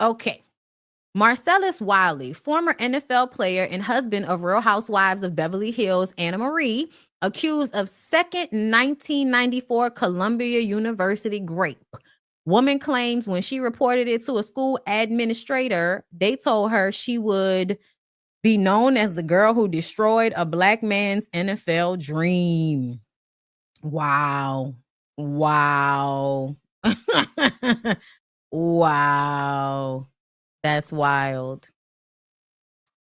Okay. Marcellus Wiley, former NFL player and husband of Real Housewives of Beverly Hills, Anna Marie, accused of second 1994 Columbia University grape. Woman claims when she reported it to a school administrator, they told her she would be known as the girl who destroyed a black man's NFL dream. Wow. Wow. Wow. That's wild.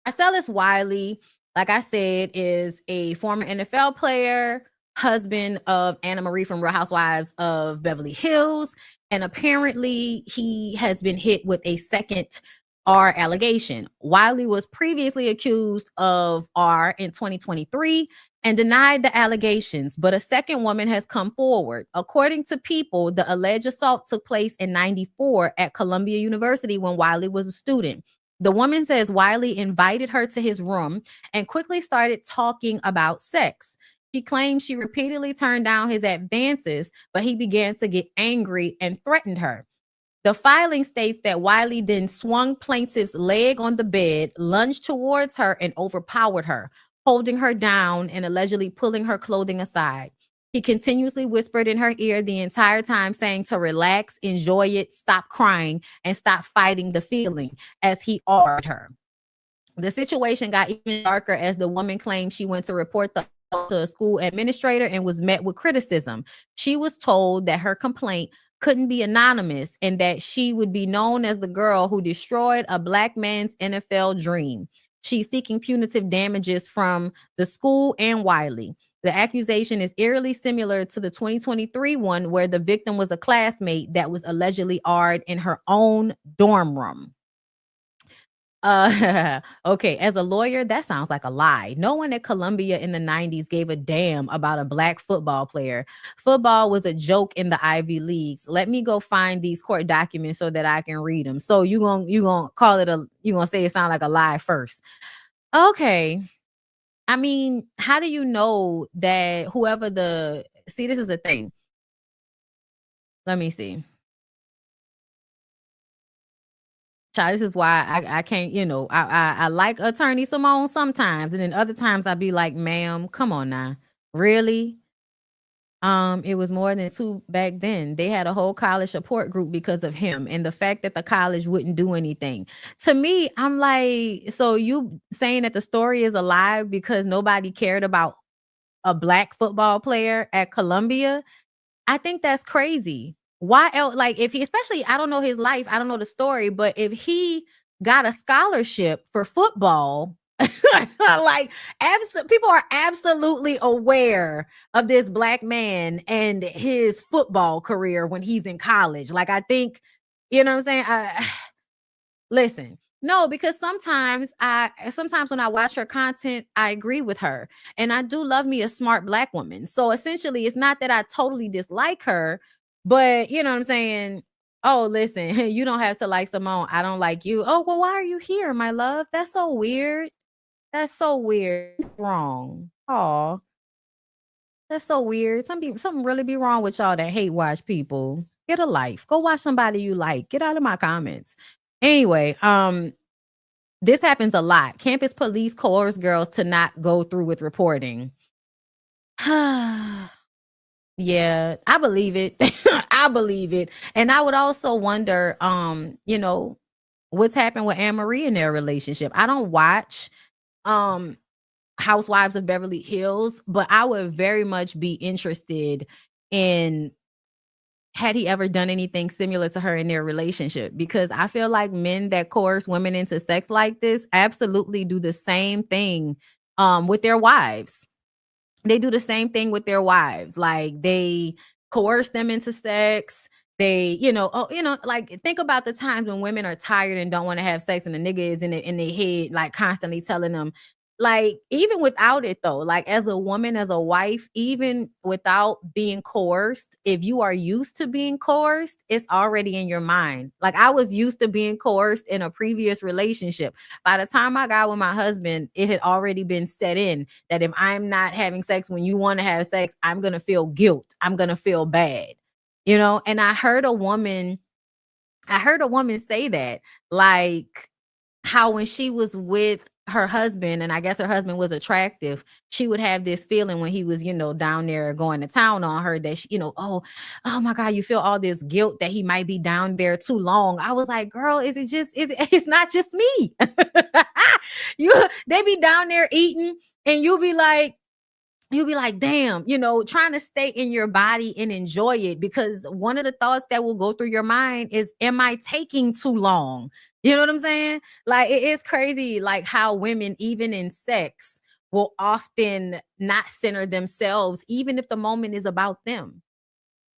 Marcellus Wiley, like I said, is a former NFL player, husband of Anna Marie from Real Housewives of Beverly Hills. And apparently, he has been hit with a second R allegation. Wiley was previously accused of R in 2023 and denied the allegations, but a second woman has come forward. According to People, the alleged assault took place in 94 at Columbia University when Wiley was a student. The woman says Wiley invited her to his room and quickly started talking about sex. She claims she repeatedly turned down his advances, but he began to get angry and threatened her. The filing states that Wiley then swung plaintiff's leg on the bed, lunged towards her, and overpowered her, holding her down and allegedly pulling her clothing aside. He continuously whispered in her ear the entire time, saying to relax, enjoy it, stop crying, and stop fighting the feeling as he ordered her. The situation got even darker as the woman claimed she went to report the to a school administrator and was met with criticism. She was told that her complaint couldn't be anonymous and that she would be known as the girl who destroyed a black man's NFL dream. She's seeking punitive damages from the school and Wiley. The accusation is eerily similar to the 2023 one where the victim was a classmate that was allegedly R'd in her own dorm room. Okay, as a lawyer, that sounds like a lie. No one at Columbia in the 90s gave a damn about a black football player. Football was a joke in the Ivy Leagues. Let me go find these court documents so that I can read them. So you gonna call it you gonna say it sound like a lie first. Okay. I mean, how do you know that whoever see, this is a thing. Let me see. Child, this is why I can't, I like Attorney Simone sometimes, and then other times I'd be like, ma'am, come on now. Really? It was more than two back then. They had a whole college support group because of him and the fact that the college wouldn't do anything. To me, I'm like, so you saying that the story is alive because nobody cared about a black football player at Columbia? I think that's crazy. Why else? Like, if he, especially, I don't know his life, I don't know the story, but if he got a scholarship for football, like, people are absolutely aware of this black man and his football career when he's in college. Like, I think, you know what I'm saying? Listen, no, because sometimes when I watch her content, I agree with her. And I do love me a smart black woman. So essentially, it's not that I totally dislike her, but you know what I'm saying? Oh, listen, you don't have to like Simone. I don't like you. Oh, well, why are you here, my love? That's so weird. That's so weird. Wrong. Oh, that's so weird. Something really be wrong with y'all that hate watch people. Get a life. Go watch somebody you like. Get out of my comments. Anyway, this happens a lot. Campus police coerce girls to not go through with reporting. Yeah, I believe it. I believe it. And I would also wonder, what's happened with Anne Marie in their relationship. I don't watch Housewives of Beverly Hills, but I would very much be interested in had he ever done anything similar to her in their relationship, because I feel like men that coerce women into sex like this absolutely do the same thing with their wives. They do the same thing with their wives. Like, they coerce them into sex. They, like, think about the times when women are tired and don't want to have sex and the nigga is in their head, like constantly telling them, like, even without it though, like, as a woman, as a wife, even without being coerced, if you are used to being coerced, it's already in your mind. Like, I was used to being coerced in a previous relationship. By the time I got with my husband, it had already been set in that if I'm not having sex when you want to have sex, I'm going to feel guilt. I'm going to feel bad, And I heard a woman I heard a woman say that, like, how when she was with her husband, and I guess her husband was attractive, she would have this feeling when he was, down there going to town on her that she, oh my God, you feel all this guilt that he might be down there too long. I was like, girl, it's not just me. They be down there eating, and you'll be like, damn, trying to stay in your body and enjoy it, because one of the thoughts that will go through your mind is, am I taking too long? You know what I'm saying? Like, it is crazy, like how women, even in sex, will often not center themselves, even if the moment is about them.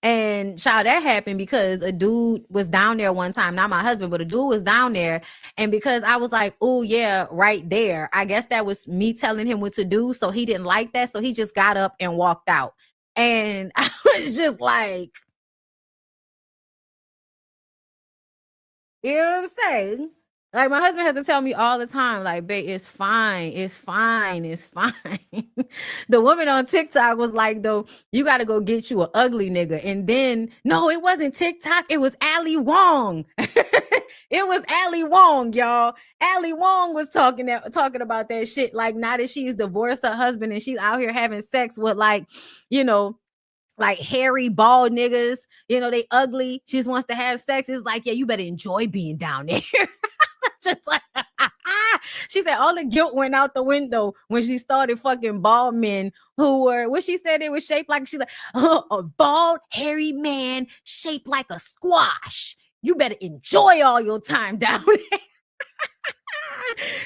And child, that happened because a dude was down there one time, not my husband, but a dude was down there. And because I was like, oh yeah, right there, I guess that was me telling him what to do. So he didn't like that. So he just got up and walked out. And I was just like, you know what I'm saying? Like, my husband has to tell me all the time, like, babe, it's fine. It's fine. It's fine. The woman on TikTok was like, though, you got to go get you an ugly nigga. And then, no, it wasn't TikTok. It was Ali Wong. It was Ali Wong, y'all. Ali Wong was talking about that shit. Like, now that she's divorced her husband and she's out here having sex with, like, like hairy, bald niggas, they ugly. She just wants to have sex. It's like, yeah, you better enjoy being down there. Just like, she said all the guilt went out the window when she started fucking bald men who were, what she said, it was shaped like, she's like, a bald, hairy man shaped like a squash. You better enjoy all your time down there.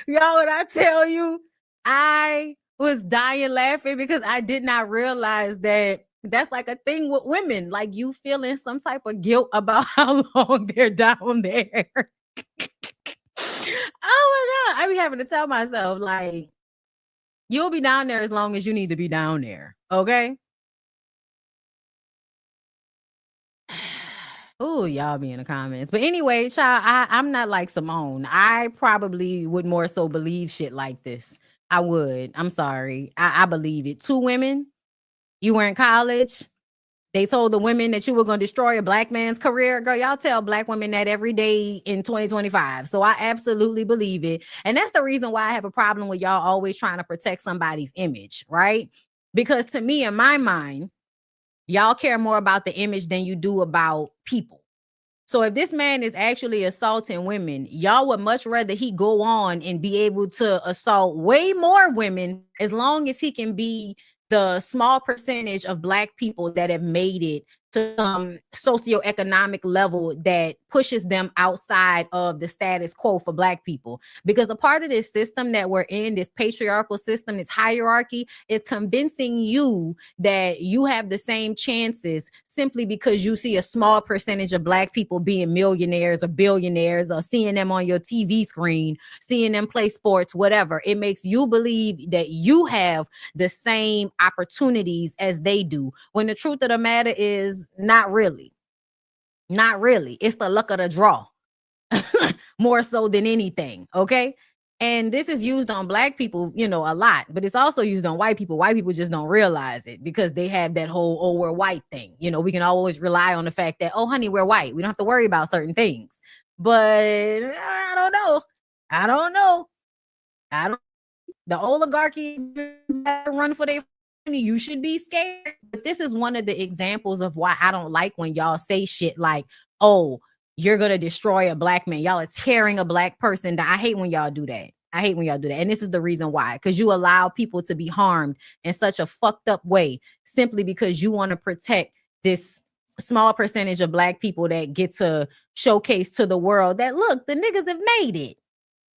Y'all, when I tell you, I was dying laughing because I did not realize that that's like a thing with women. Like, you feeling some type of guilt about how long they're down there. Oh my God. I be having to tell myself, like, you'll be down there as long as you need to be down there. Okay. Oh, y'all be in the comments. But anyway, child, I'm not like Simone. I probably would more so believe shit like this. I would. I'm sorry. I believe it. 2 women, you were in college. They told the women that you were going to destroy a black man's career. Girl, y'all tell black women that every day in 2025. So I absolutely believe it. And that's the reason why I have a problem with y'all always trying to protect somebody's image, right? Because to me, in my mind, y'all care more about the image than you do about people. So if this man is actually assaulting women, y'all would much rather he go on and be able to assault way more women, as long as he can be the small percentage of black people that have made it to some socioeconomic level that pushes them outside of the status quo for black people. Because a part of this system that we're in, this patriarchal system, this hierarchy, is convincing you that you have the same chances simply because you see a small percentage of black people being millionaires or billionaires, or seeing them on your TV screen, seeing them play sports, whatever. It makes you believe that you have the same opportunities as they do, when the truth of the matter is, not really. Not really. It's the luck of the draw. More so than anything. Okay. And this is used on black people, a lot, but it's also used on white people. White people just don't realize it because they have that whole, oh, we're white thing. We can always rely on the fact that, oh, honey, we're white. We don't have to worry about certain things. But I don't know. The oligarchy run for their money. You should be scared. But this is one of the examples of why I don't like when y'all say shit like, oh, you're going to destroy a black man. Y'all are tearing a black person down. I hate when y'all do that. And this is the reason why, because you allow people to be harmed in such a fucked up way simply because you want to protect this small percentage of black people that get to showcase to the world that, look, the niggas have made it.